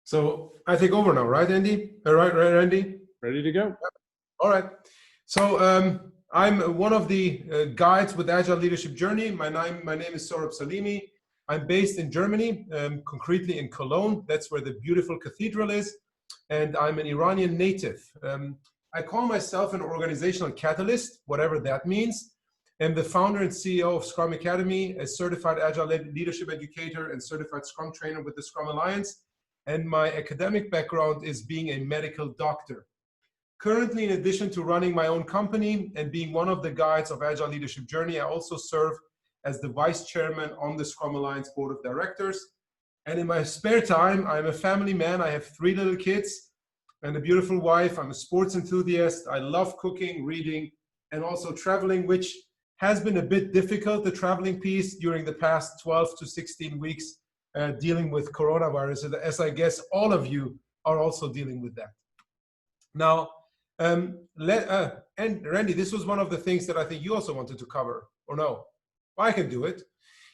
So I take over now, right, Andy? Right, Andy? Ready to go. All right. So I'm one of the guides with Agile Leadership Journey. My name is Sohrab Salimi. I'm based in Germany, concretely in Cologne. That's where the beautiful cathedral is. And I'm an Iranian native. I call myself an organizational catalyst, whatever that means. I'm the founder and CEO of Scrum Academy, a certified Agile leadership educator and certified Scrum trainer with the Scrum Alliance. And my academic background is being a medical doctor. Currently, in addition to running my own company and being one of the guides of Agile Leadership Journey, I also serve as the vice chairman on the Scrum Alliance board of directors. And in my spare time, I'm a family man. I have 3 little kids and a beautiful wife. I'm a sports enthusiast. I love cooking, reading, and also traveling, which has been a bit difficult, the traveling piece, during the past 12 to 16 weeks, dealing with coronavirus, as I guess all of you are also dealing with that. Now, and Randy, this was one of the things that I think you also wanted to cover, or no? Well, I can do it.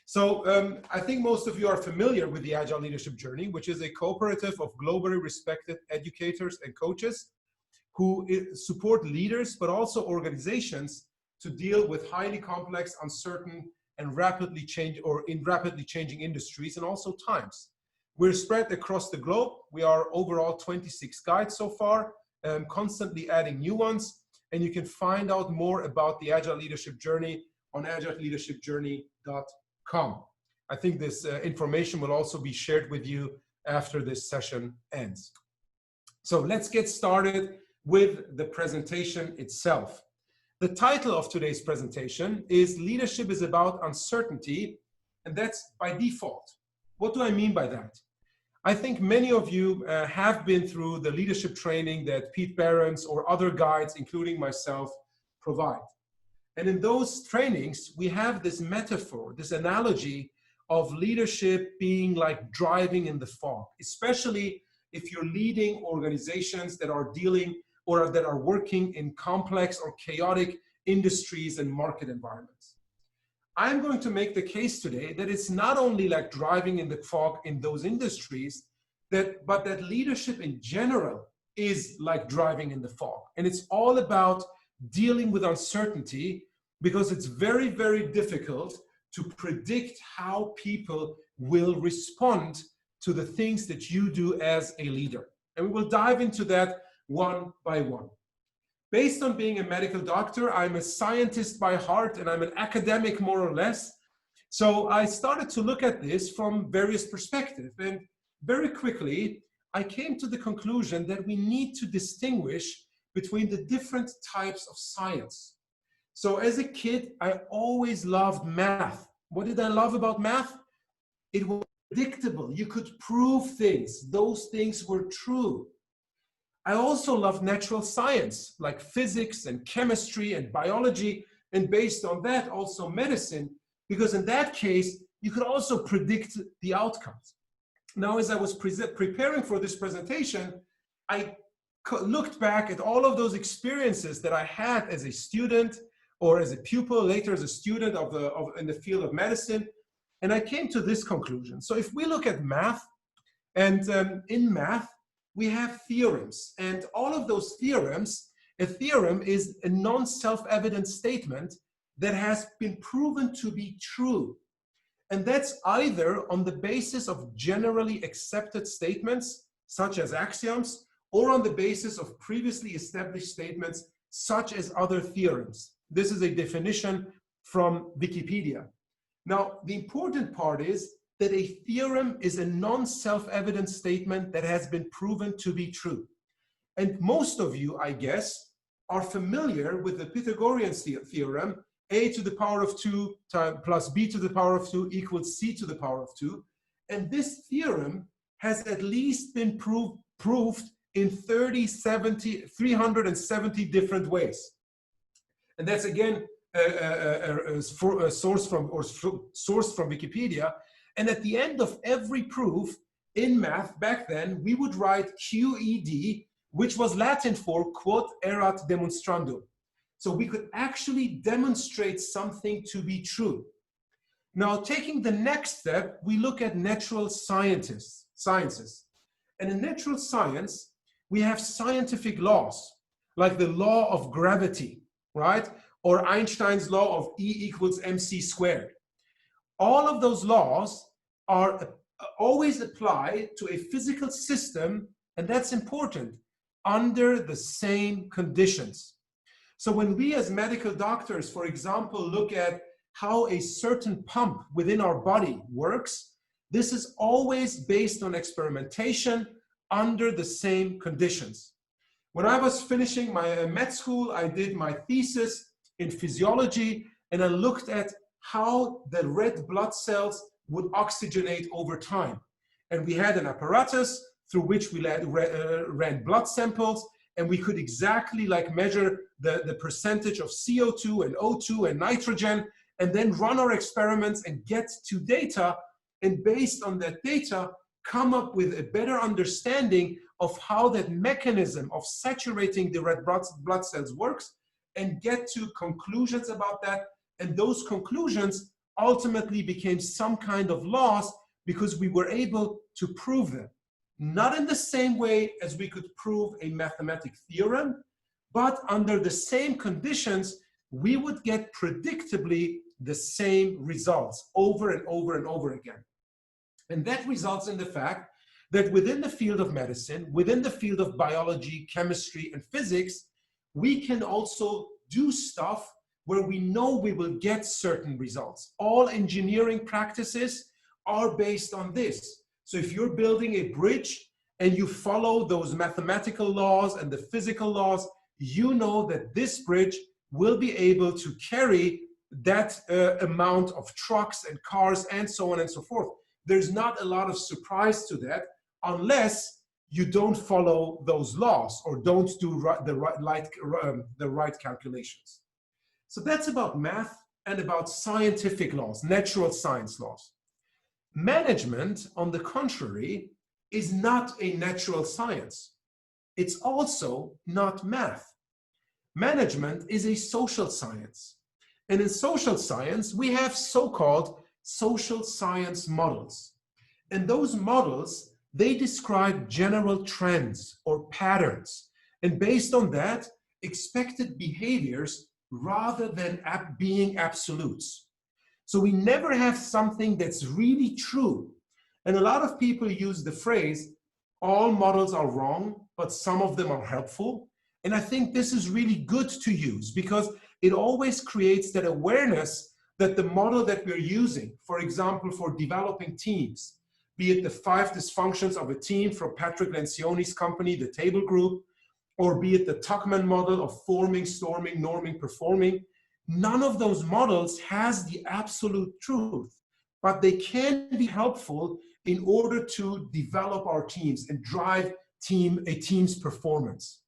So I think most of you are familiar with the Agile Leadership Journey, which is a cooperative of globally respected educators and coaches who support leaders, but also organizations to deal with highly complex, uncertain, and rapidly changing industries and also times. We're spread across the globe. We are overall 26 guides so far, constantly adding new ones. And you can find out more about the Agile Leadership Journey on agileleadershipjourney.com. I think this information will also be shared with you after this session ends. So let's get started with the presentation itself. The title of today's presentation is Leadership is About Uncertainty, and that's by default. What do I mean by that? I think many of you have been through the leadership training that Pete Behrens or other guides, including myself, provide. And in those trainings, we have this metaphor, this analogy of leadership being like driving in the fog, especially if you're leading organizations that are dealing or that are working in complex or chaotic industries and market environments. I'm going to make the case today that it's not only like driving in the fog in those industries, but that leadership in general is like driving in the fog. And it's all about dealing with uncertainty, because it's very, very difficult to predict how people will respond to the things that you do as a leader. And we will dive into that one by one. Based on being a medical doctor, I'm a scientist by heart and I'm an academic more or less. So I started to look at this from various perspectives. And very quickly, I came to the conclusion that we need to distinguish between the different types of science. So as a kid, I always loved math. What did I love about math? It was predictable. You could prove things. Those things were true. I also love natural science, like physics and chemistry and biology, and based on that, also medicine, because in that case, you could also predict the outcomes. Now, as I was preparing for this presentation, I looked back at all of those experiences that I had as a student or as a pupil, later as a student in the field of medicine, and I came to this conclusion. So if we look at math, and in math, we have theorems, and all of those theorems, a theorem is a non-self-evident statement that has been proven to be true. And that's either on the basis of generally accepted statements, such as axioms, or on the basis of previously established statements, such as other theorems. This is a definition from Wikipedia. Now, the important part is that a theorem is a non-self-evident statement that has been proven to be true. And most of you, I guess, are familiar with the Pythagorean theorem, a to the power of 2 plus b to the power of 2 equals c to the power of 2. And this theorem has at least been proved in 370 different ways. And that's again a source from Wikipedia. And at the end of every proof in math back then, we would write QED, which was Latin for quod erat demonstrandum. So we could actually demonstrate something to be true. Now, taking the next step, we look at natural sciences. And in natural science, we have scientific laws, like the law of gravity, right? Or Einstein's law of E equals mc squared. All of those laws are always applied to a physical system, and that's important, under the same conditions. So when we as medical doctors, for example, look at how a certain pump within our body works, this is always based on experimentation under the same conditions. When I was finishing my med school, I did my thesis in physiology, and I looked at how the red blood cells would oxygenate over time. And we had an apparatus through which we ran blood samples, and we could exactly measure the percentage of CO2 and O2 and nitrogen, and then run our experiments and get to data, and based on that data, come up with a better understanding of how that mechanism of saturating the red blood cells works, and get to conclusions about that. And those conclusions ultimately became some kind of laws because we were able to prove them. Not in the same way as we could prove a mathematical theorem, but under the same conditions, we would get predictably the same results over and over and over again. And that results in the fact that within the field of medicine, within the field of biology, chemistry, and physics, we can also do stuff where we know we will get certain results. All engineering practices are based on this. So if you're building a bridge and you follow those mathematical laws and the physical laws, you know that this bridge will be able to carry that amount of trucks and cars and so on and so forth. There's not a lot of surprise to that unless you don't follow those laws or don't do the right calculations. So that's about math and about scientific laws, natural science laws. Management, on the contrary, is not a natural science. It's also not math. Management is a social science. And in social science, we have so-called social science models. And those models, they describe general trends or patterns. And based on that, expected behaviors rather than being absolutes. So we never have something that's really true. And a lot of people use the phrase, all models are wrong, but some of them are helpful. And I think this is really good to use because it always creates that awareness that the model that we're using, for example, for developing teams, be it the 5 dysfunctions of a team from Patrick Lencioni's company, the Table Group, or be it the Tuckman model of forming, storming, norming, performing, none of those models has the absolute truth, but they can be helpful in order to develop our teams and drive a team's performance.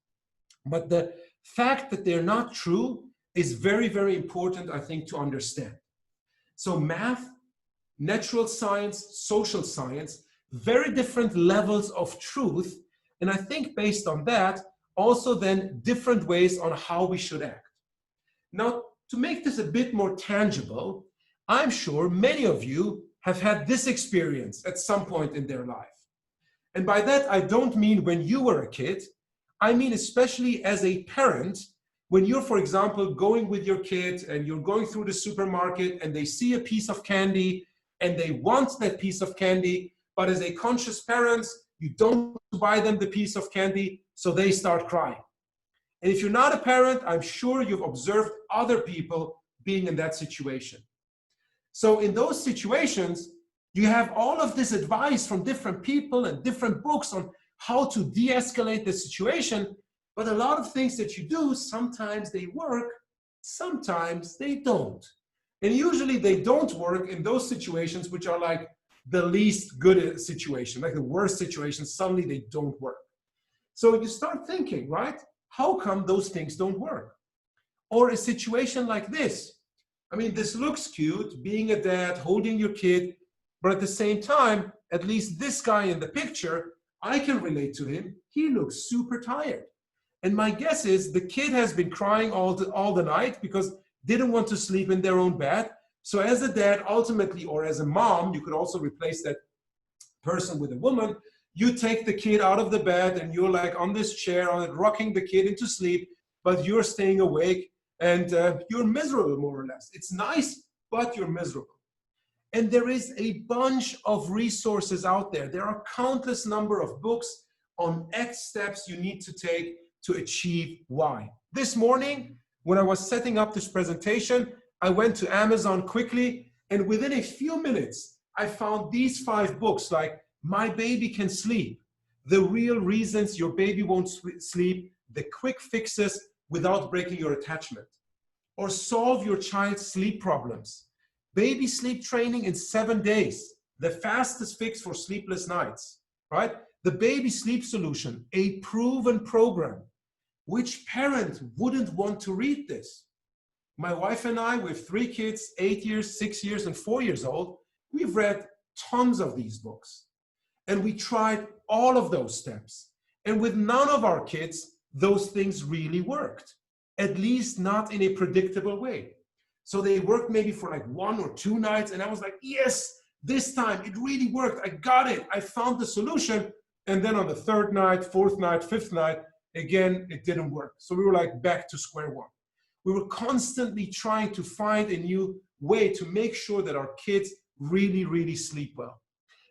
But the fact that they're not true is very, very important, I think, to understand. So math, natural science, social science, very different levels of truth. And I think based on that, also then different ways on how we should act. Now, to make this a bit more tangible, I'm sure many of you have had this experience at some point in their life. And by that, I don't mean when you were a kid. I mean, especially as a parent, when you're, for example, going with your kid and you're going through the supermarket and they see a piece of candy and they want that piece of candy, but as a conscious parent, you don't buy them the piece of candy, so they start crying. And if you're not a parent, I'm sure you've observed other people being in that situation. So in those situations, you have all of this advice from different people and different books on how to de-escalate the situation, but a lot of things that you do, sometimes they work, sometimes they don't. And usually they don't work in those situations which are like the least good situation, like the worst situation, suddenly they don't work. So you start thinking, right? How come those things don't work? Or a situation like this. I mean, this looks cute, being a dad, holding your kid, but at the same time, at least this guy in the picture, I can relate to him. He looks super tired. And my guess is the kid has been crying all the night because didn't want to sleep in their own bed. So as a dad, ultimately, or as a mom, you could also replace that person with a woman, You take the kid out of the bed and you're like on this chair, rocking the kid into sleep, but you're staying awake and you're miserable, more or less. It's nice, but you're miserable. And there is a bunch of resources out there. There are countless number of books on X steps you need to take to achieve Y. This morning, when I was setting up this presentation, I went to Amazon quickly, and within a few minutes, I found these 5 books like My Baby Can Sleep, The Real Reasons Your Baby Won't Sleep, The Quick Fixes Without Breaking Your Attachment, or Solve Your Child's Sleep Problems, Baby Sleep Training in 7 days, the fastest fix for sleepless nights, right? The Baby Sleep Solution, a proven program. Which parent wouldn't want to read this? My wife and I, with 3 kids, 8 years, 6 years, and 4 years old, we've read tons of these books. And we tried all of those steps. And with none of our kids, those things really worked, at least not in a predictable way. So they worked maybe for like 1 or 2 nights, and I was like, yes, this time it really worked. I got it. I found the solution. And then on the 3rd night, 4th night, 5th night, again, it didn't work. So we were like back to square one. We were constantly trying to find a new way to make sure that our kids really, really sleep well.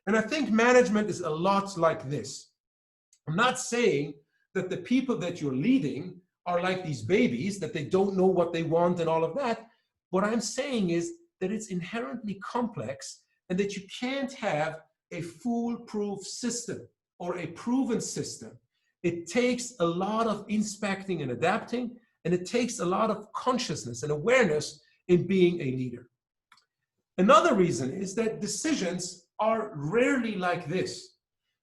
And I think management is a lot like this. I'm not saying that the people that you're leading are like these babies, that they don't know what they want and all of that. What I'm saying is that it's inherently complex and that you can't have a foolproof system or a proven system. It takes a lot of inspecting and adapting, and it takes a lot of consciousness and awareness in being a leader. Another reason is that decisions are rarely like this.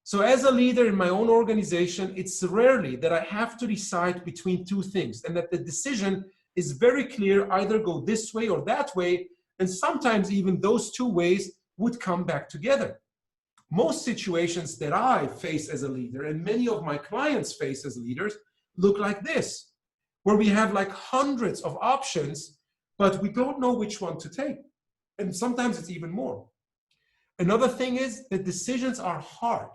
So as a leader in my own organization, it's rarely that I have to decide between 2 things, and that the decision is very clear, either go this way or that way, and sometimes even those 2 ways would come back together. Most situations that I face as a leader, and many of my clients face as leaders, look like this, where we have like hundreds of options, but we don't know which one to take. And sometimes it's even more. Another thing is that decisions are hard.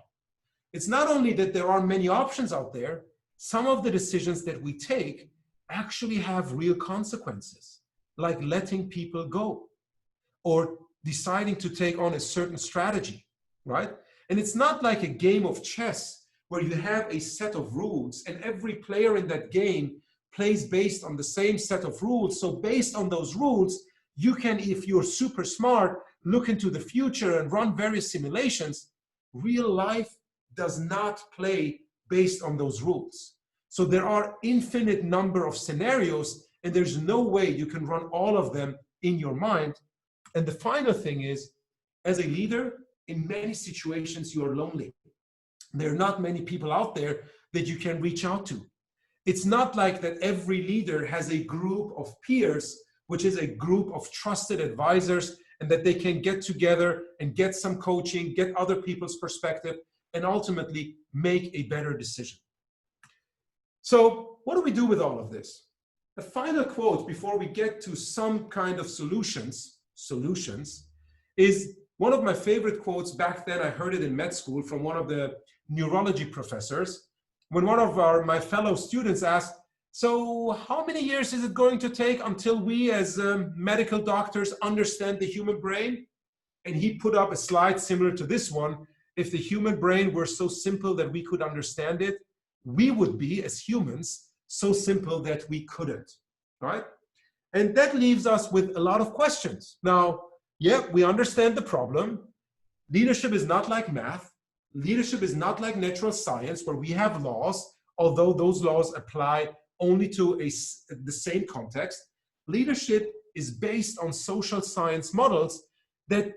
It's not only that there are many options out there, some of the decisions that we take actually have real consequences, like letting people go or deciding to take on a certain strategy. Right? And it's not like a game of chess where you have a set of rules and every player in that game plays based on the same set of rules. So based on those rules, you can, if you're super smart, look into the future and run various simulations. Real life does not play based on those rules. So there are infinite number of scenarios, and there's no way you can run all of them in your mind. And the final thing is, as a leader, in many situations, you are lonely. There are not many people out there that you can reach out to. It's not like that every leader has a group of peers, which is a group of trusted advisors, and that they can get together and get some coaching, get other people's perspective, and ultimately make a better decision. So what do we do with all of this? A final quote before we get to some kind of solutions is one of my favorite quotes. Back then, I heard it in med school from one of the neurology professors, when one of my fellow students asked, so how many years is it going to take until we as medical doctors understand the human brain? And he put up a slide similar to this one. If the human brain were so simple that we could understand it, we would be, as humans, so simple that we couldn't, right? And that leaves us with a lot of questions. Now, yeah, we understand the problem. Leadership is not like math. Leadership is not like natural science, where we have laws, although those laws apply only to the same context. Leadership is based on social science models that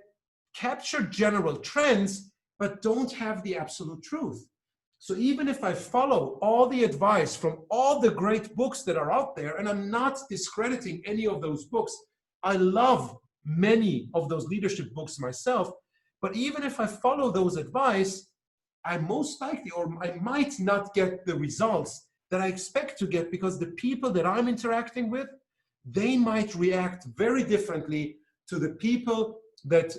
capture general trends, but don't have the absolute truth. So even if I follow all the advice from all the great books that are out there, and I'm not discrediting any of those books, I love many of those leadership books myself, but even if I follow those advice, I most likely, or I might not get the results that I expect to get, because the people that I'm interacting with, they might react very differently to the people that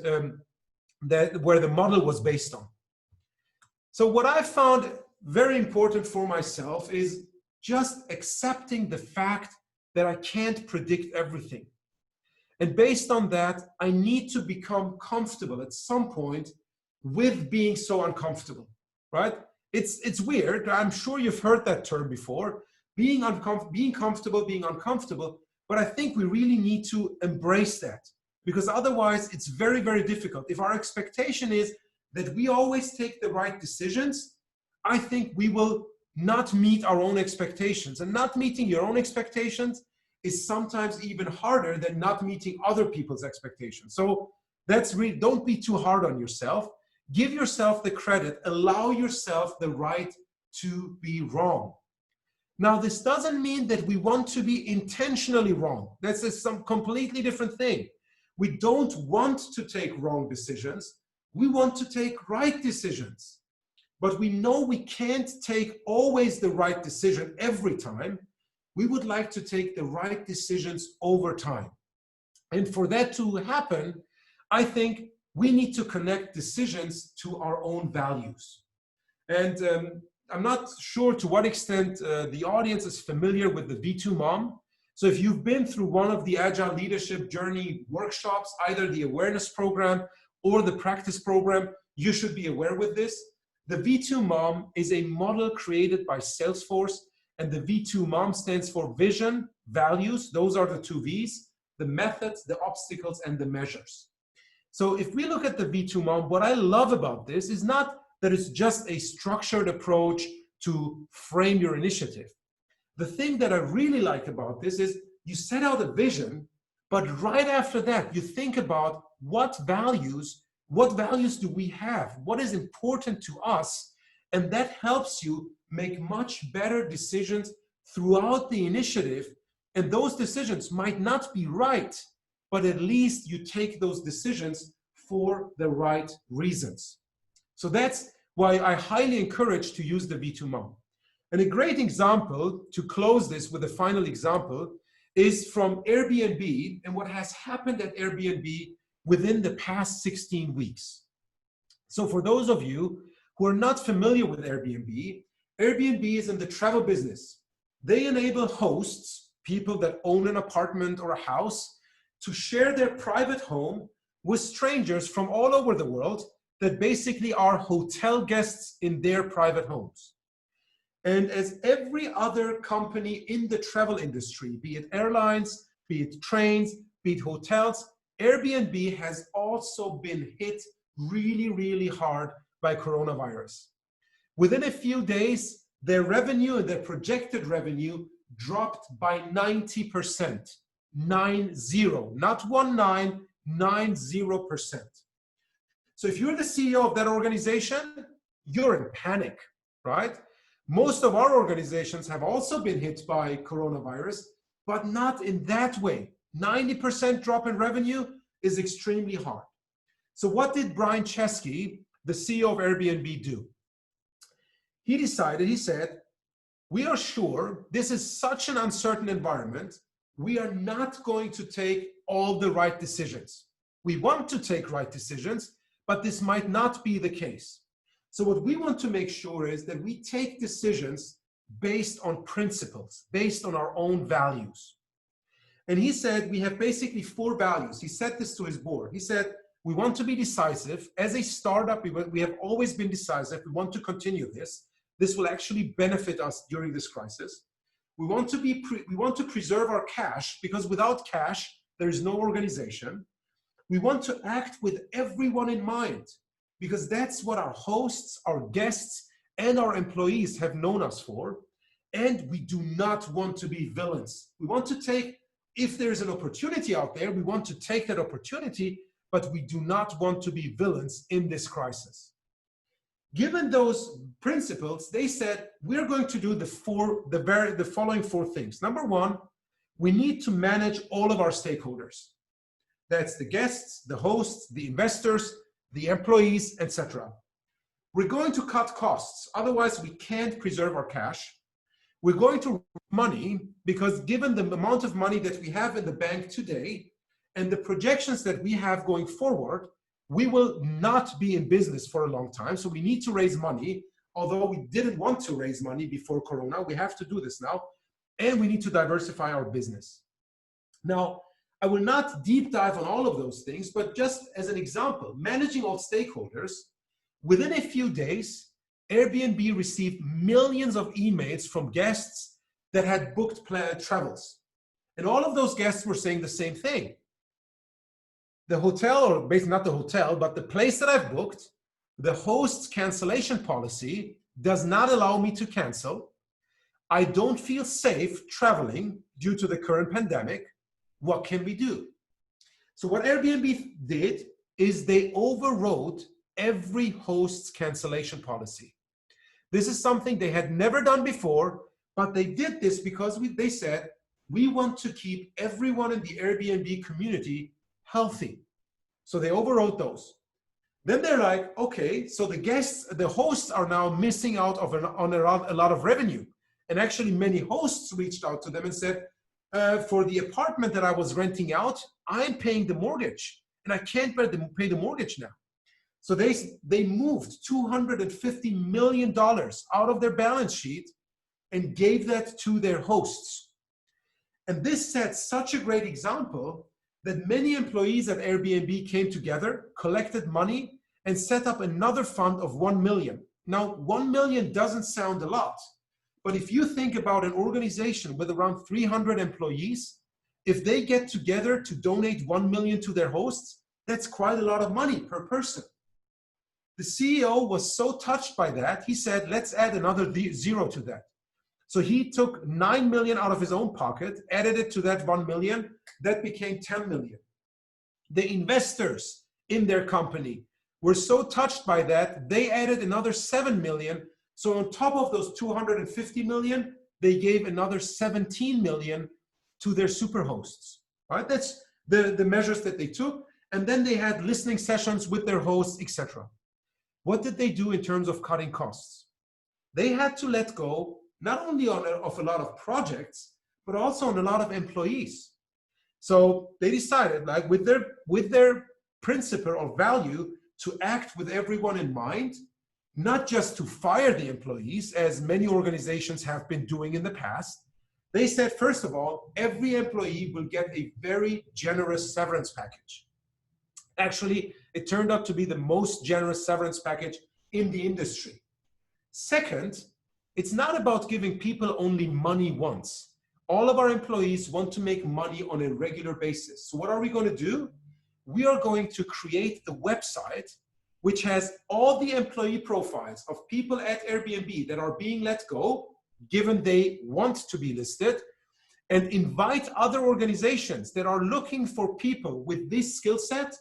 where the model was based on. So what I found very important for myself is just accepting the fact that I can't predict everything. And based on that, I need to become comfortable at some point with being so uncomfortable, right? It's weird. I'm sure you've heard that term before, being comfortable, being uncomfortable. But I think we really need to embrace that, because otherwise it's very, very difficult. If our expectation is that we always take the right decisions, I think we will not meet our own expectations. And not meeting your own expectations is sometimes even harder than not meeting other people's expectations. So that's really, don't be too hard on yourself. Give yourself the credit, allow yourself the right to be wrong. Now, this doesn't mean that we want to be intentionally wrong. That's some completely different thing. We don't want to take wrong decisions. We want to take right decisions. But we know we can't take always the right decision every time. We would like to take the right decisions over time. And for that to happen, I think we need to connect decisions to our own values. And I'm not sure to what extent the audience is familiar with the V2 Mom. So if you've been through one of the Agile Leadership Journey workshops, either the awareness program or the practice program, you should be aware with this. The V2 Mom is a model created by Salesforce, and the V2 Mom stands for vision, values, those are the two V's, the methods, the obstacles, and the measures. So if we look at the V2 Mom, what I love about this is not that it's just a structured approach to frame your initiative. The thing that I really like about this is you set out a vision, but right after that, you think about what values do we have? What is important to us? And that helps you make much better decisions throughout the initiative. And those decisions might not be right, but at least you take those decisions for the right reasons. So that's why I highly encourage to use the V2 Mom. And a great example, to close this with a final example, is from Airbnb and what has happened at Airbnb within the past 16 weeks. So for those of you who are not familiar with Airbnb, Airbnb is in the travel business. They enable hosts, people that own an apartment or a house, to share their private home with strangers from all over the world that basically are hotel guests in their private homes. And as every other company in the travel industry, be it airlines, be it trains, be it hotels, Airbnb has also been hit really, really hard by coronavirus. Within a few days, their revenue and their projected revenue dropped by 90%. 90, not 19, 90%. So if you're the CEO of that organization, you're in panic, right? Most of our organizations have also been hit by coronavirus, but not in that way. 90% drop in revenue is extremely hard. So what did Brian Chesky, the CEO of Airbnb, do? He said, we are sure this is such an uncertain environment, we are not going to take all the right decisions. We want to take right decisions, but this might not be the case. So what we want to make sure is that we take decisions based on principles, based on our own values. And he said, we have basically 4 values. He said this to his board. He said, we want to be decisive. As a startup, we have always been decisive. We want to continue this. This will actually benefit us during this crisis. We want to preserve our cash, because without cash, there is no organization. We want to act with everyone in mind, because that's what our hosts, our guests, and our employees have known us for. And we do not want to be villains. We want to take, if there's an opportunity out there, we want to take that opportunity, but we do not want to be villains in this crisis. Given those principles, they said, we're going to do the following 4 things. Number 1, we need to manage all of our stakeholders. That's the guests, the hosts, the investors, the employees, etc. We're going to cut costs. Otherwise, we can't preserve our cash. We're going to raise money, because given the amount of money that we have in the bank today and the projections that we have going forward, we will not be in business for a long time, so we need to raise money, although we didn't want to raise money before Corona. We have to do this now, and we need to diversify our business. Now, I will not deep dive on all of those things, but just as an example, managing all stakeholders, within a few days, Airbnb received millions of emails from guests that had booked travels. And all of those guests were saying the same thing. The hotel, or basically not the hotel, but the place that I've booked, the host's cancellation policy does not allow me to cancel. I don't feel safe traveling due to the current pandemic. What can we do? So what Airbnb did is they overrode every host's cancellation policy. This is something they had never done before, but they did this because they said, we want to keep everyone in the Airbnb community healthy. So they overrode those. Then they're like, okay, so the hosts are now missing out on a lot of revenue. And actually many hosts reached out to them and said, for the apartment that I was renting out, I'm paying the mortgage and I can't pay the mortgage now. So they moved $250 million out of their balance sheet and gave that to their hosts. And this set such a great example that many employees at Airbnb came together, collected money, and set up another fund of 1 million. Now, 1 million doesn't sound a lot, but if you think about an organization with around 300 employees, if they get together to donate 1 million to their hosts, that's quite a lot of money per person. The CEO was so touched by that, he said, let's add another zero to that. So he took 9 million out of his own pocket, added it to that 1 million, that became 10 million. The investors in their company were so touched by that, they added another 7 million. So on top of those 250 million, they gave another 17 million to their super hosts, right? That's the measures that they took. And then they had listening sessions with their hosts, etc. What did they do in terms of cutting costs? They had to let go not only of a lot of projects, but also on a lot of employees. So they decided, like with their principle or value, to act with everyone in mind, not just to fire the employees, as many organizations have been doing in the past. They said, first of all, every employee will get a very generous severance package. Actually, it turned out to be the most generous severance package in the industry. Second, it's not about giving people only money once. All of our employees want to make money on a regular basis. So what are we going to do? We are going to create a website which has all the employee profiles of people at Airbnb that are being let go, given they want to be listed, and invite other organizations that are looking for people with this skill set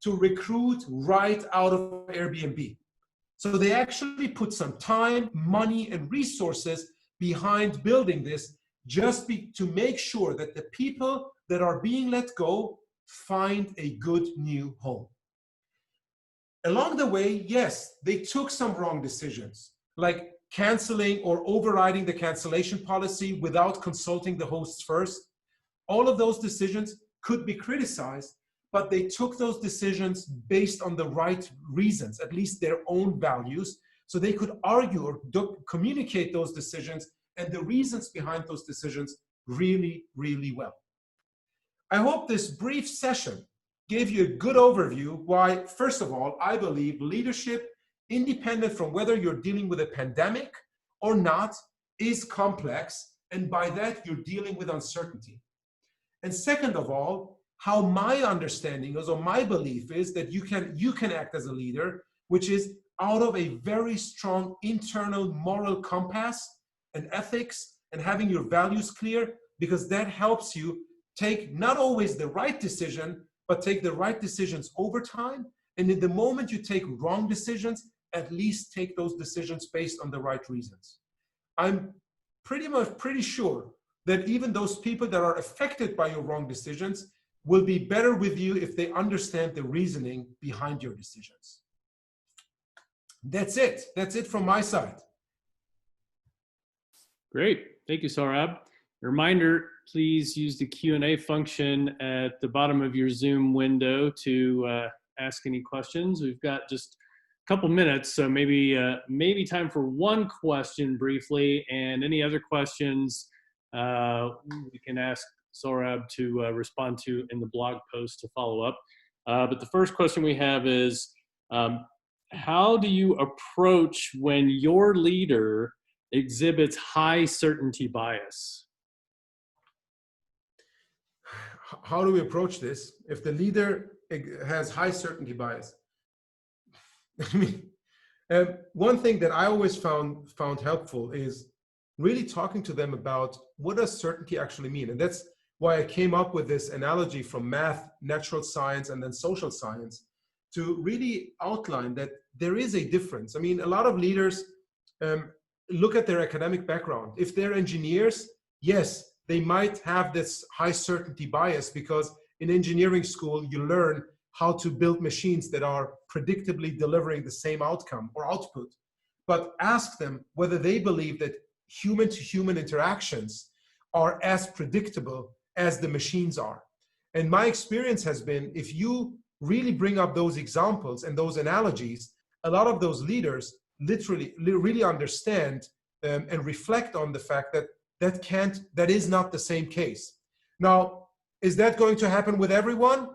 to recruit right out of Airbnb. So they actually put some time, money, and resources behind building this just to make sure that the people that are being let go find a good new home. Along the way, yes, they took some wrong decisions, like canceling or overriding the cancellation policy without consulting the hosts first. All of those decisions could be criticized, but they took those decisions based on the right reasons, at least their own values, so they could argue or communicate those decisions and the reasons behind those decisions really, really well. I hope this brief session gave you a good overview why, first of all, I believe leadership, independent from whether you're dealing with a pandemic or not, is complex, and by that you're dealing with uncertainty. And second of all, how my understanding is, or my belief is, that you can act as a leader, which is out of a very strong internal moral compass and ethics and having your values clear, because that helps you take not always the right decision, but take the right decisions over time. And in the moment you take wrong decisions, at least take those decisions based on the right reasons. I'm pretty sure that even those people that are affected by your wrong decisions will be better with you if they understand the reasoning behind your decisions. That's it. That's it from my side. Great. Thank you, Sohrab. Reminder, please use the Q&A function at the bottom of your Zoom window to ask any questions. We've got just a couple minutes, so maybe time for one question briefly, and any other questions we can ask Sohrab to respond to in the blog post to follow up. But the first question we have is, how do you approach when your leader exhibits high certainty bias? How do we approach this if the leader has high certainty bias? I mean, one thing that I always found helpful is really talking to them about what does certainty actually mean. And that's why I came up with this analogy from math, natural science, and then social science to really outline that there is a difference. I mean, a lot of leaders look at their academic background. If they're engineers, yes, they might have this high certainty bias because in engineering school, you learn how to build machines that are predictably delivering the same outcome or output. But ask them whether they believe that human-to-human interactions are as predictable as the machines are. And my experience has been, if you really bring up those examples and those analogies, a lot of those leaders literally really understand and reflect on the fact that that is not the same case. Now, is that going to happen with everyone?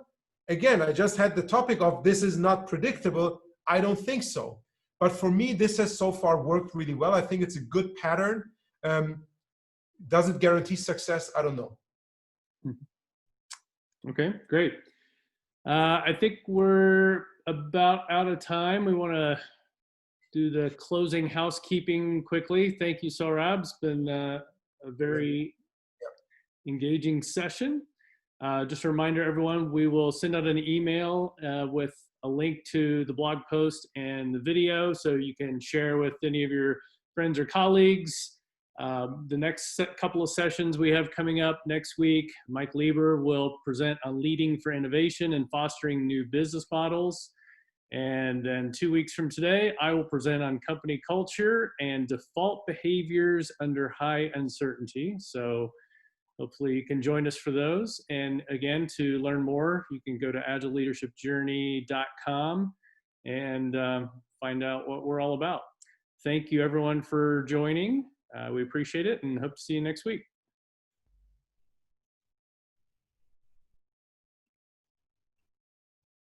Again, I just had the topic of this is not predictable. I don't think so. But for me, this has so far worked really well. I think it's a good pattern. Does it guarantee success? I don't know. Okay, great. I think we're about out of time. We want to do the closing housekeeping quickly. Thank you, Sohrab. It's been a very engaging session. Just a reminder, everyone, we will send out an email with a link to the blog post and the video so you can share with any of your friends or colleagues. The next couple of sessions we have coming up next week, Mike Lieber will present on leading for innovation and fostering new business models. And then 2 weeks from today, I will present on company culture and default behaviors under high uncertainty. So hopefully you can join us for those. And again, to learn more, you can go to agileleadershipjourney.com and find out what we're all about. Thank you everyone for joining. We appreciate it and hope to see you next week.